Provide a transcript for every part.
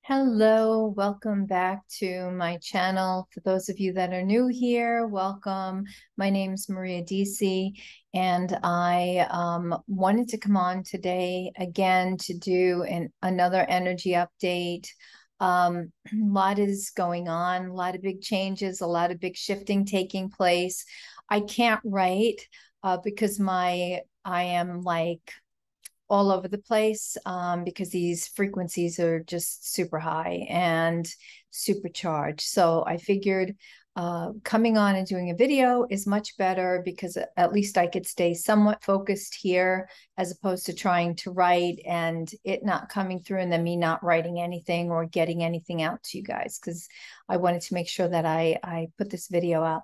Hello, welcome back to my channel. For those of you that are new here, welcome. My name's Maria DC, and I wanted to come on today again to do another energy update. A lot is going on, a lot of big changes, a lot of big shifting taking place. I can't write because I am like all over the place because these frequencies are just super high and supercharged. So I figured coming on and doing a video is much better because at least I could stay somewhat focused here as opposed to trying to write and it not coming through and then me not writing anything or getting anything out to you guys, because I wanted to make sure that I put this video out.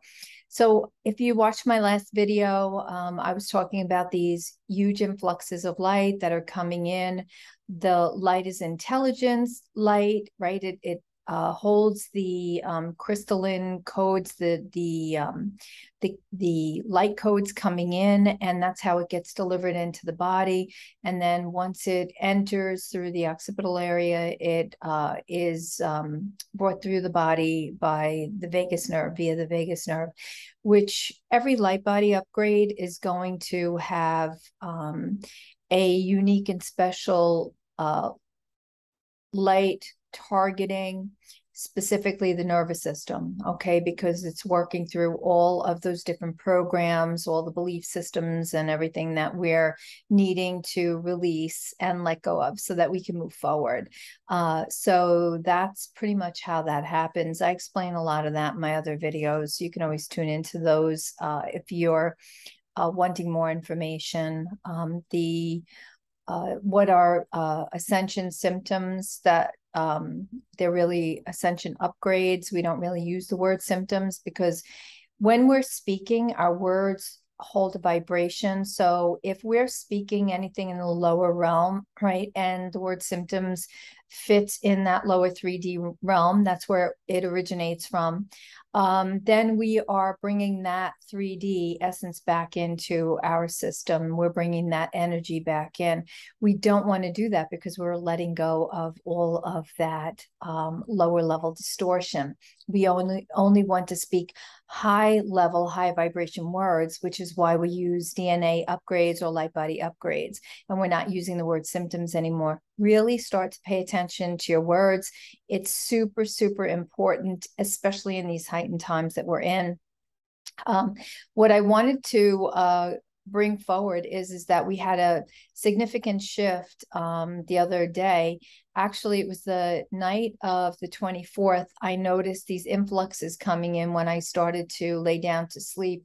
So if you watched my last video, I was talking about these huge influxes of light that are coming in. The light is intelligence light, right? It holds the crystalline codes, the light codes coming in, and that's how it gets delivered into the body. And then once it enters through the occipital area, it is brought through the body by the vagus nerve, via the vagus nerve, which every light body upgrade is going to have a unique and special light targeting specifically the nervous system, okay, because it's working through all of those different programs, all the belief systems and everything that we're needing to release and let go of so that we can move forward. So that's pretty much how that happens. I explain a lot of that in my other videos. You can always tune into those if you're wanting more information. What are ascension symptoms? That they're really ascension upgrades. We don't really use the word symptoms because when we're speaking, our words hold a vibration. So if we're speaking anything in the lower realm, right, and the word symptoms fits in that lower 3D realm, that's where it originates from, then we are bringing that 3D essence back into our system. We're bringing that energy back in. We don't want to do that because we're letting go of all of that lower level distortion. We only want to speak high level, high vibration words, which is why we use DNA upgrades or light body upgrades. And we're not using the word symptoms anymore. Really start to pay attention to your words. It's super, super important, especially in these heightened times that we're in. What I wanted to bring forward is that we had a significant shift the other day. Actually, it was the night of the 24th. I noticed these influxes coming in when I started to lay down to sleep.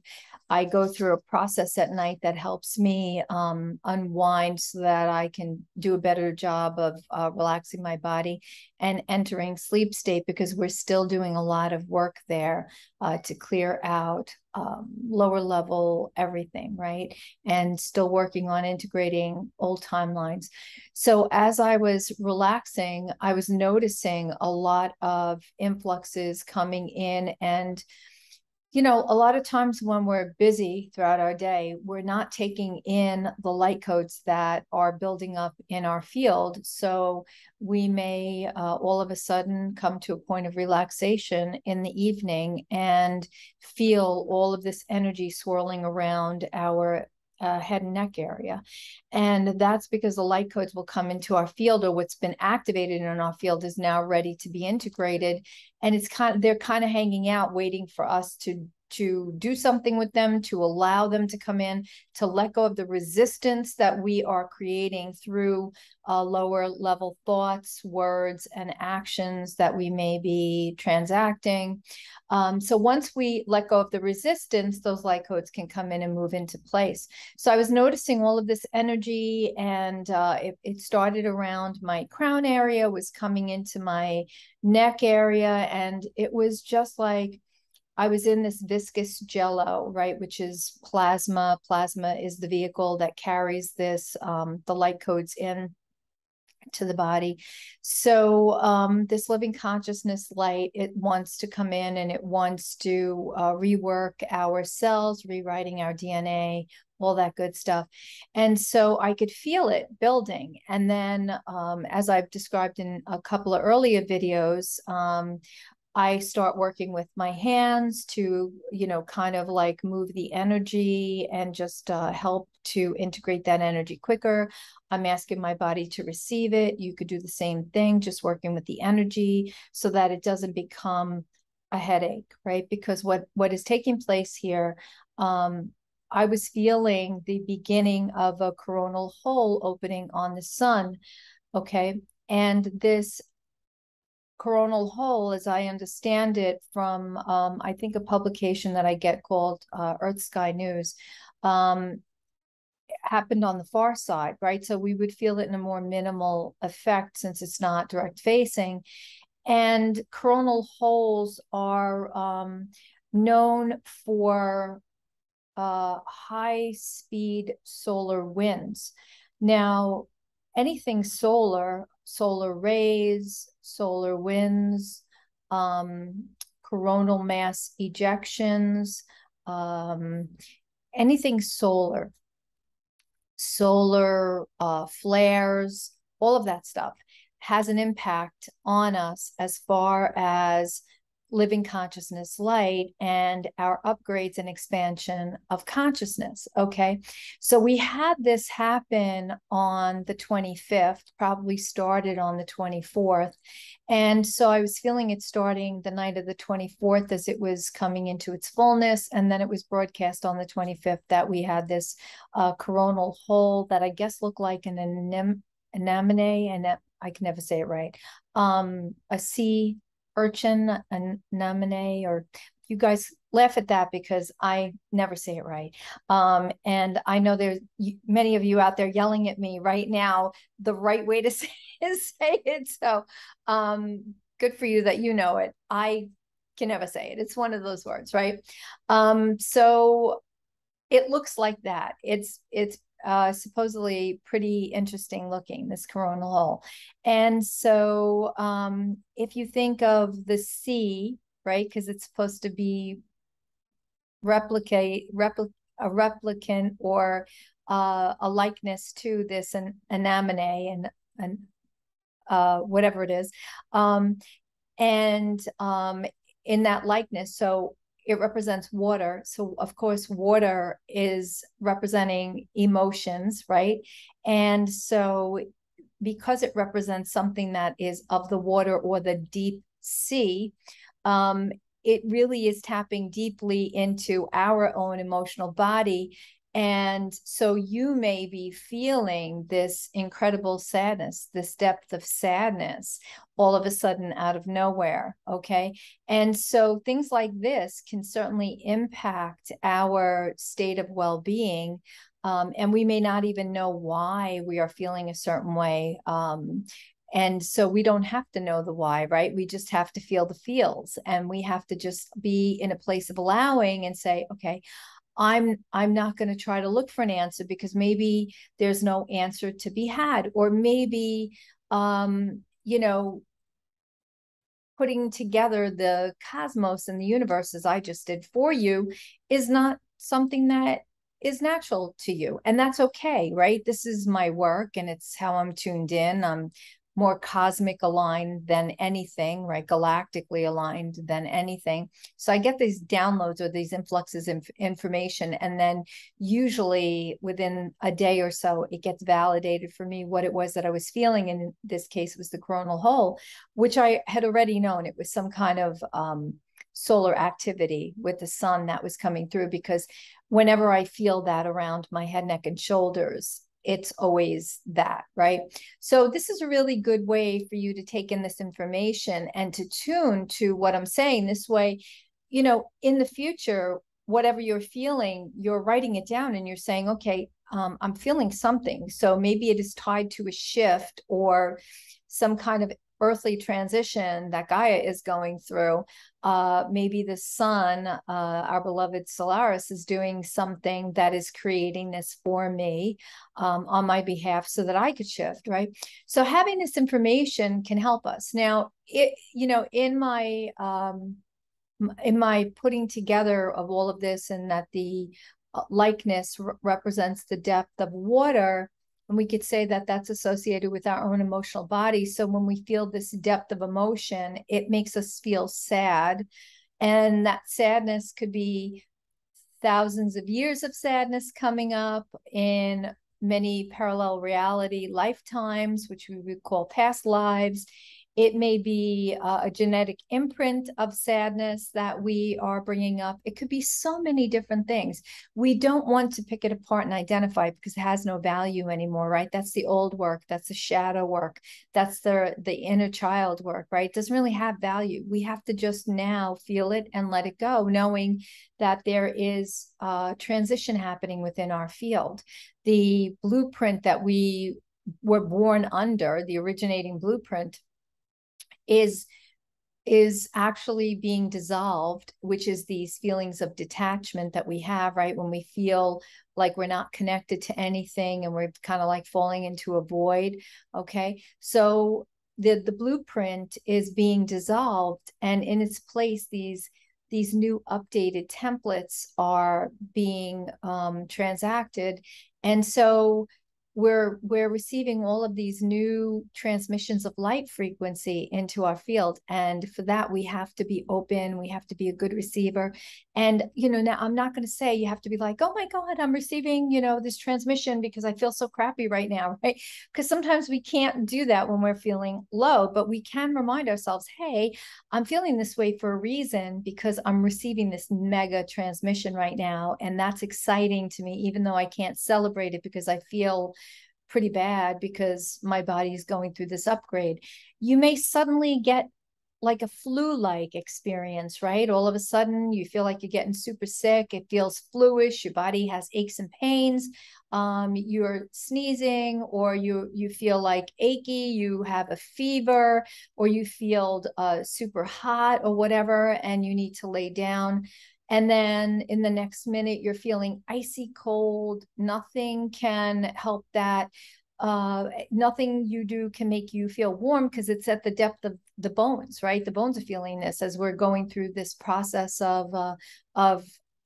I go through a process at night that helps me unwind so that I can do a better job of relaxing my body and entering sleep state, because we're still doing a lot of work there to clear out lower level everything, right? And still working on integrating old timelines. So as I was relaxing, I was noticing a lot of influxes coming in. And a lot of times when we're busy throughout our day, we're not taking in the light codes that are building up in our field. So we may all of a sudden come to a point of relaxation in the evening and feel all of this energy swirling around our head and neck area. And that's because the light codes will come into our field, or what's been activated in our field is now ready to be integrated. And they're kind of hanging out, waiting for us to do something with them, to allow them to come in, to let go of the resistance that we are creating through lower level thoughts, words, and actions that we may be transacting. So once we let go of the resistance, those light codes can come in and move into place. So I was noticing all of this energy, and it started around my crown area, was coming into my neck area, and it was just like I was in this viscous jello, right, which is plasma. Plasma is the vehicle that carries this, the light codes in. to the body. So this living consciousness light, it wants to come in and it wants to rework our cells, rewriting our DNA, all that good stuff. And so I could feel it building. And then as I've described in a couple of earlier videos, I start working with my hands to, kind of like move the energy and just help to integrate that energy quicker. I'm asking my body to receive it. You could do the same thing, just working with the energy so that it doesn't become a headache, right? Because what is taking place here, I was feeling the beginning of a coronal hole opening on the sun, okay? And this coronal hole, as I understand it from, I think, a publication that I get called Earth Sky News, happened on the far side, right? So we would feel it in a more minimal effect since it's not direct facing. And coronal holes are known for high speed solar winds. Now, anything solar rays, solar winds, coronal mass ejections, anything solar flares, all of that stuff has an impact on us as far as living consciousness light and our upgrades and expansion of consciousness. Okay. So we had this happen on the 25th, probably started on the 24th. And so I was feeling it starting the night of the 24th as it was coming into its fullness. And then it was broadcast on the 25th that we had this coronal hole that I guess looked like an anemone, and I can never say it right. A sea urchin, anemone, or you guys laugh at that because I never say it right. And I know there's many of you out there yelling at me right now the right way to say it. So good for you that you know it. I can never say it. It's one of those words, right? So it looks like that. It's supposedly pretty interesting looking, this coronal hole. And so if you think of the sea, right, because it's supposed to be a replicant or a likeness to this anemone and whatever it is. In that likeness, so it represents water. So of course, water is representing emotions, right? And so because it represents something that is of the water or the deep sea, it really is tapping deeply into our own emotional body. And so you may be feeling this incredible sadness, this depth of sadness, all of a sudden out of nowhere, okay? And so things like this can certainly impact our state of well-being, and we may not even know why we are feeling a certain way. And so we don't have to know the why, right? We just have to feel the feels, and we have to just be in a place of allowing and say, okay, I'm not going to try to look for an answer because maybe there's no answer to be had, or maybe putting together the cosmos and the universe as I just did for you is not something that is natural to you, and that's okay, right? This is my work and it's how I'm tuned in. I'm more cosmic aligned than anything, right? Galactically aligned than anything. So I get these downloads or these influxes of information, and then usually within a day or so, it gets validated for me what it was that I was feeling. And in this case, it was the coronal hole, which I had already known. It was some kind of solar activity with the sun that was coming through, because whenever I feel that around my head, neck, and shoulders, it's always that, right? So this is a really good way for you to take in this information and to tune to what I'm saying. This way, in the future, whatever you're feeling, you're writing it down and you're saying, okay, I'm feeling something. So maybe it is tied to a shift or some kind of earthly transition that Gaia is going through. Maybe the sun, our beloved Solaris, is doing something that is creating this for me on my behalf so that I could shift, right? So having this information can help us. Now, in my putting together of all of this, and that the likeness represents the depth of water, and we could say that that's associated with our own emotional body. So when we feel this depth of emotion, it makes us feel sad. And that sadness could be thousands of years of sadness coming up in many parallel reality lifetimes, which we would call past lives. It may be a genetic imprint of sadness that we are bringing up. It could be so many different things. We don't want to pick it apart and identify it because it has no value anymore, right? That's the old work. That's the shadow work. That's the inner child work, right? It doesn't really have value. We have to just now feel it and let it go, knowing that there is transition happening within our field. The blueprint that we were born under, the originating blueprint, is actually being dissolved, which is these feelings of detachment that we have, right? When we feel like we're not connected to anything and we're kind of like falling into a void. Okay. So the blueprint is being dissolved, and in its place, these new updated templates are being transacted. And so we're receiving all of these new transmissions of light frequency into our field. And for that, we have to be open. We have to be a good receiver. And, now I'm not going to say you have to be like, oh my God, I'm receiving, this transmission because I feel so crappy right now, right? Because sometimes we can't do that when we're feeling low, but we can remind ourselves, hey, I'm feeling this way for a reason because I'm receiving this mega transmission right now. And that's exciting to me, even though I can't celebrate it because I feel pretty bad because my body is going through this upgrade. You may suddenly get like a flu-like experience, right? All of a sudden you feel like you're getting super sick. It feels fluish. Your body has aches and pains. You're sneezing, or you feel like achy, you have a fever, or you feel super hot or whatever, and you need to lay down. And then in the next minute, you're feeling icy cold. Nothing can help that. Nothing you do can make you feel warm because it's at the depth of the bones, right? The bones are feeling this as we're going through this process of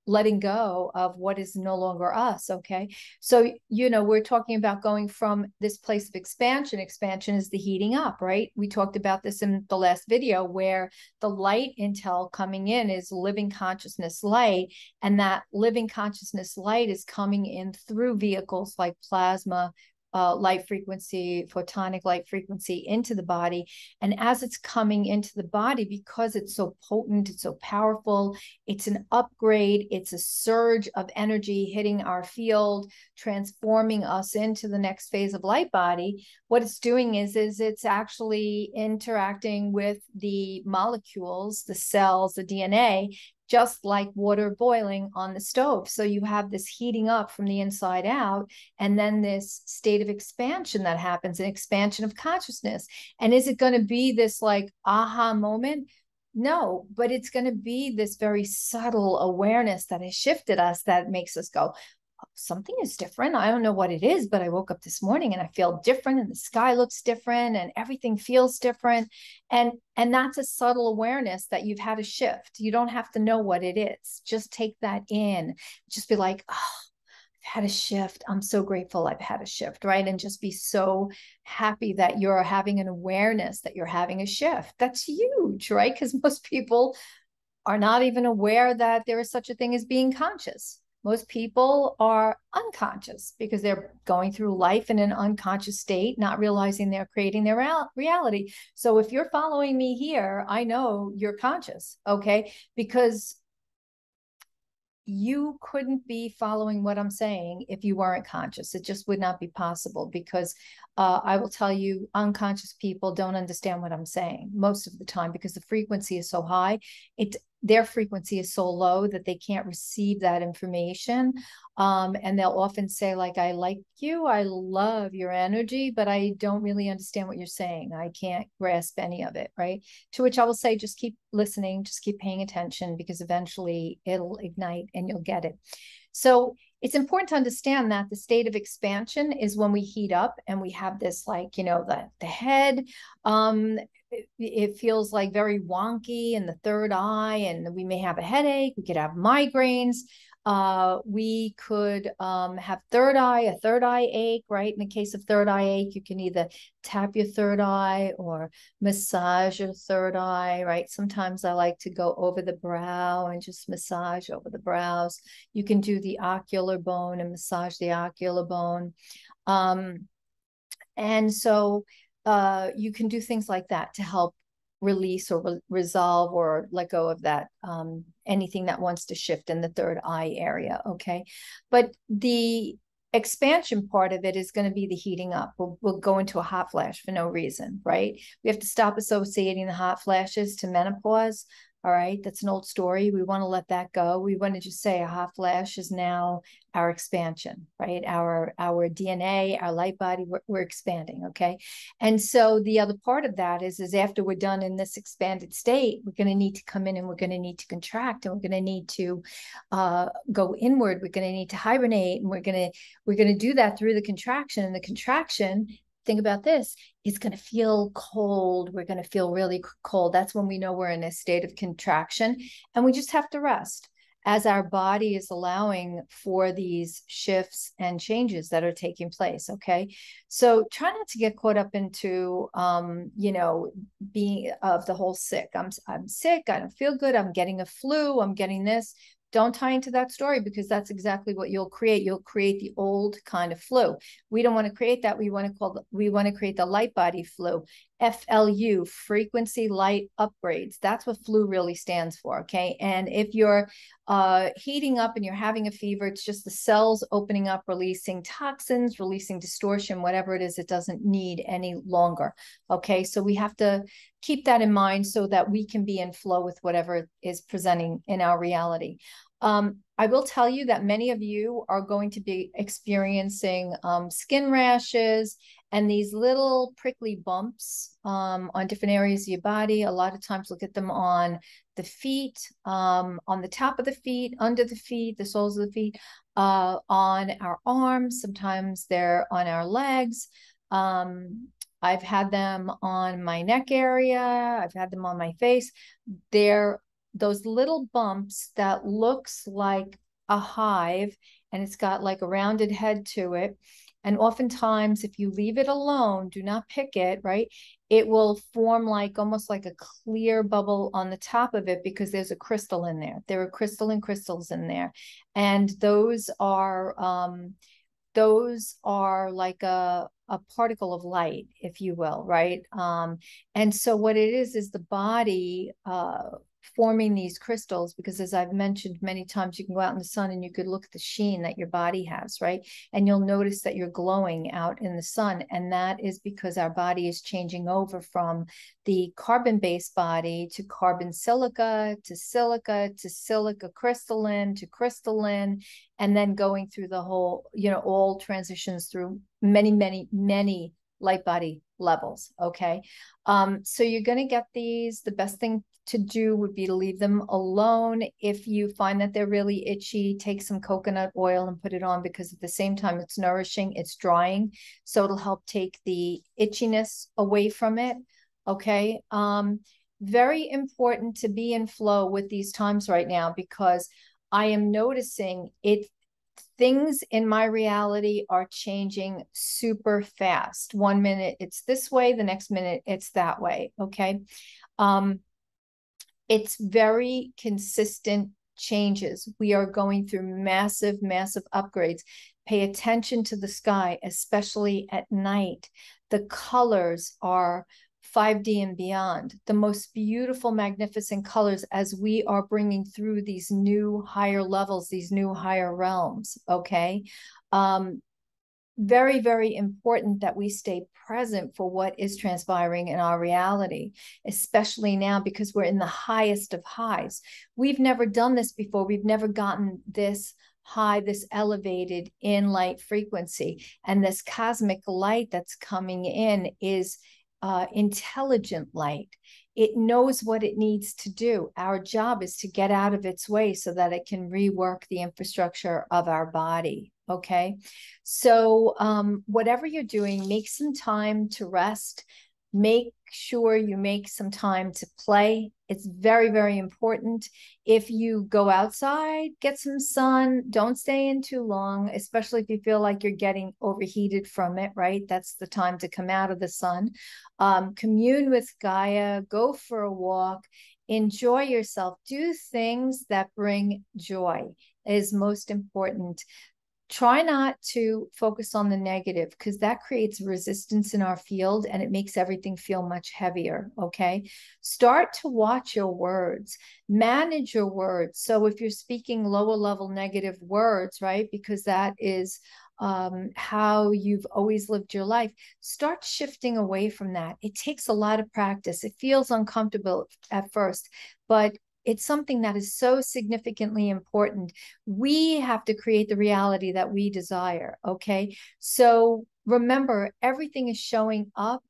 letting go of what is no longer us. Okay. So, we're talking about going from this place of expansion. Expansion is the heating up, right? We talked about this in the last video, where the light intel coming in is living consciousness light. And that living consciousness light is coming in through vehicles like plasma, light frequency, photonic light frequency into the body. And as it's coming into the body, because it's so potent, it's so powerful, it's an upgrade, it's a surge of energy hitting our field, transforming us into the next phase of light body. What it's doing is it's actually interacting with the molecules, the cells, the DNA, just like water boiling on the stove. So you have this heating up from the inside out, and then this state of expansion that happens, an expansion of consciousness. And is it going to be this like aha moment? No, but it's going to be this very subtle awareness that has shifted us, that makes us go, something is different. I don't know what it is, but I woke up this morning and I feel different, and the sky looks different, and everything feels different. And that's a subtle awareness that you've had a shift. You don't have to know what it is. Just take that in. Just be like, oh, I've had a shift. I'm so grateful I've had a shift, right? And just be so happy that you're having an awareness that you're having a shift. That's huge, right? Because most people are not even aware that there is such a thing as being conscious. Most people are unconscious because they're going through life in an unconscious state, not realizing they're creating their reality. So if you're following me here, I know you're conscious, okay? Because you couldn't be following what I'm saying if you weren't conscious. It just would not be possible, because I will tell you, unconscious people don't understand what I'm saying most of the time because the frequency is so high. their frequency is so low that they can't receive that information. And they'll often say, like, I like you, I love your energy, but I don't really understand what you're saying. I can't grasp any of it, right? To which I will say, just keep listening, just keep paying attention, because eventually it'll ignite and you'll get it. So it's important to understand that the state of expansion is when we heat up and we have this, like, the head, it feels like very wonky in the third eye, and we may have a headache. We could have migraines. We could have a third eye ache, right? In the case of third eye ache, you can either tap your third eye or massage your third eye, right? Sometimes I like to go over the brow and just massage over the brows. You can do the ocular bone and massage the ocular bone. And so you can do things like that to help release or resolve or let go of that, anything that wants to shift in the third eye area, okay? But the expansion part of it is going to be the heating up. We'll go into a hot flash for no reason, right? We have to stop associating the hot flashes to menopause. All right, that's an old story. We want to let that go. We want to just say a hot flash is now our expansion, right? Our DNA, our light body, we're expanding, okay? And so the other part of that is after we're done in this expanded state, we're going to need to come in and we're going to need to contract, and we're going to need to go inward. We're going to need to hibernate, and we're going to do that through the contraction. And the contraction, think about this, it's going to feel cold. We're going to feel really cold. That's when we know we're in a state of contraction, and we just have to rest as our body is allowing for these shifts and changes that are taking place. Okay. So try not to get caught up into, being of the whole sick. I'm sick. I don't feel good. I'm getting a flu. I'm getting this. Don't tie into that story, because that's exactly what you'll create. You'll create the old kind of flu. We don't want to create that. We want to create the light body flu, FLU, frequency light upgrades. That's what flu really stands for. Okay. And if you're heating up and you're having a fever, it's just the cells opening up, releasing toxins, releasing distortion, whatever it is, it doesn't need any longer. Okay. So we have to keep that in mind so that we can be in flow with whatever is presenting in our reality. I will tell you that many of you are going to be experiencing skin rashes and these little prickly bumps on different areas of your body. A lot of times we'll get them on the feet, on the top of the feet, under the feet, the soles of the feet, on our arms. Sometimes they're on our legs. I've had them on my neck area. I've had them on my face. They're those little bumps that looks like a hive, and it's got like a rounded head to it. And oftentimes, if you leave it alone, do not pick it, right? It will form like almost like a clear bubble on the top of it, because there's a crystal in there. There are crystalline crystals in there. And those are like a particle of light, if you will, right? And so what it is the body forming these crystals, because as I've mentioned many times, you can go out in the sun and you could look at the sheen that your body has, right? And you'll notice that you're glowing out in the sun. And that is because our body is changing over from the carbon-based body to carbon silica to silica crystalline to crystalline, and then going through the whole, all transitions through many light body levels. Okay. So you're going to get these. The best thing to do would be to leave them alone. If you find that they're really itchy, take some coconut oil and put it on, because at the same time it's nourishing, it's drying. So it'll help take the itchiness away from it. Okay. Very important to be in flow with these times right now, because I am noticing things in my reality are changing super fast. 1 minute it's this way, the next minute it's that way. Okay. It's very consistent changes. We are going through massive upgrades. Pay attention to the sky, especially at night. The colors are 5D and beyond, the most beautiful, magnificent colors, as we are bringing through these new higher levels, these new higher realms. Okay. very, very important that we stay present for what is transpiring in our reality, especially now because we're in the highest of highs. We've never done this before. We've never gotten this high, this elevated in light frequency. And this cosmic light that's coming in is intelligent light. It knows what it needs to do. Our job is to get out of its way so that it can rework the infrastructure of our body. Okay. So whatever you're doing, make some time to rest. Make sure you make some time to play. It's very, very important. If you go outside, get some sun, don't stay in too long, especially if you feel like you're getting overheated from it, right? That's the time to come out of the sun. Commune with Gaia, go for a walk, enjoy yourself, do things that bring joy is most important. Try not to focus on the negative because that creates resistance in our field and it makes everything feel much heavier. Okay. Start to watch your words, manage your words. So if you're speaking lower level negative words, right, because that is how you've always lived your life, start shifting away from that. It takes a lot of practice. It feels uncomfortable at first, but it's something that is so significantly important. We have to create the reality that we desire. Okay. So remember, everything is showing up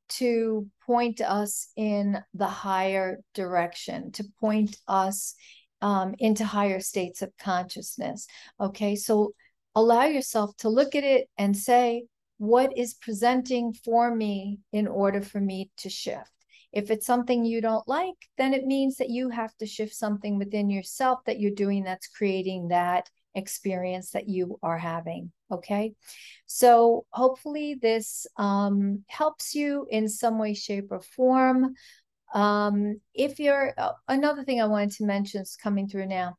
to point us in the higher direction, to point us into higher states of consciousness. Okay. So allow yourself to look at it and say, what is presenting for me in order for me to shift? If it's something you don't like, then it means that you have to shift something within yourself that you're doing that's creating that experience that you are having. Okay. So hopefully this helps you in some way, shape, or form. If you're, another thing I wanted to mention is coming through now.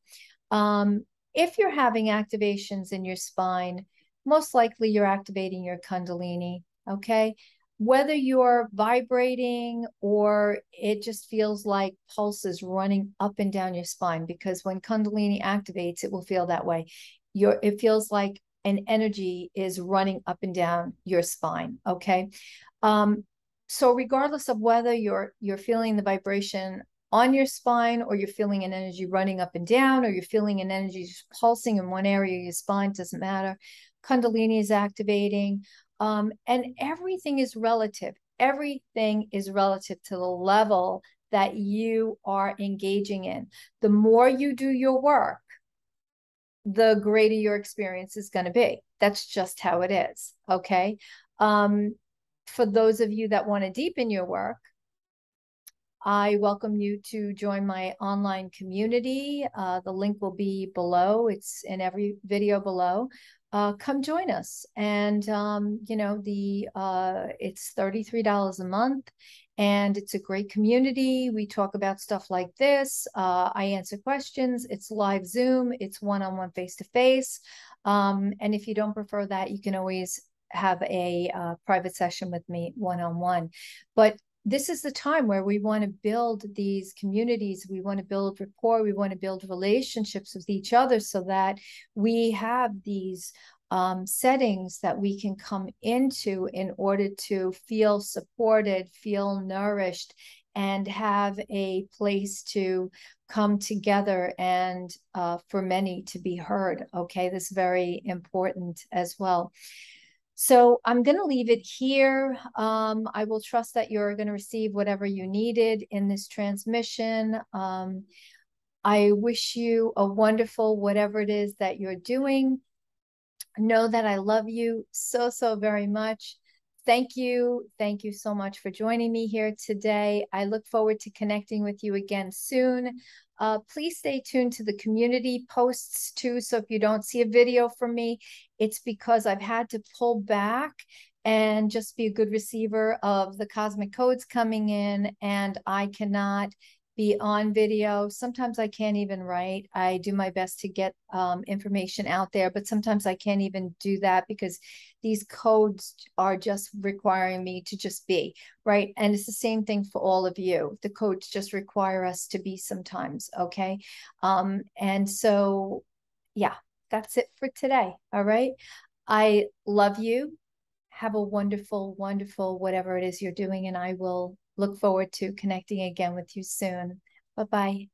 If you're having activations in your spine, most likely you're activating your Kundalini. Okay. Whether you're vibrating or it just feels like pulses running up and down your spine, because when Kundalini activates, it will feel that way. It feels like an energy is running up and down your spine. Okay. So regardless of whether you're feeling the vibration on your spine or you're feeling an energy running up and down or you're feeling an energy pulsing in one area of your spine, doesn't matter. Kundalini is activating. And everything is relative. Everything is relative to the level that you are engaging in. The more you do your work, the greater your experience is going to be. That's just how it is. Okay. For those of you that want to deepen your work, I welcome you to join my online community. The link will be below. It's in every video below. Come join us. And, you know, it's $33 a month and it's a great community. We talk about stuff like this. I answer questions. It's live Zoom. It's one-on-one face-to-face. And if you don't prefer that, you can always have a private session with me one-on-one. But this is the time where we want to build these communities. We want to build rapport. We want to build relationships with each other so that we have these settings that we can come into in order to feel supported, feel nourished, and have a place to come together and for many to be heard. Okay, this is very important as well. So I'm going to leave it here. I will trust that you're going to receive whatever you needed in this transmission. I wish you a wonderful whatever it is that you're doing. Know that I love you so, so very much. Thank you. Thank you so much for joining me here today. I look forward to connecting with you again soon. Please stay tuned to the community posts too. So if you don't see a video from me, it's because I've had to pull back and just be a good receiver of the cosmic codes coming in, and I cannot be on video. Sometimes I can't even write. I do my best to get information out there, but sometimes I can't even do that because these codes are just requiring me to just be, right? And it's the same thing for all of you. The codes just require us to be sometimes, okay? And so, yeah, that's it for today, all right? I love you. Have a wonderful, wonderful, whatever it is you're doing. And I will look forward to connecting again with you soon. Bye bye.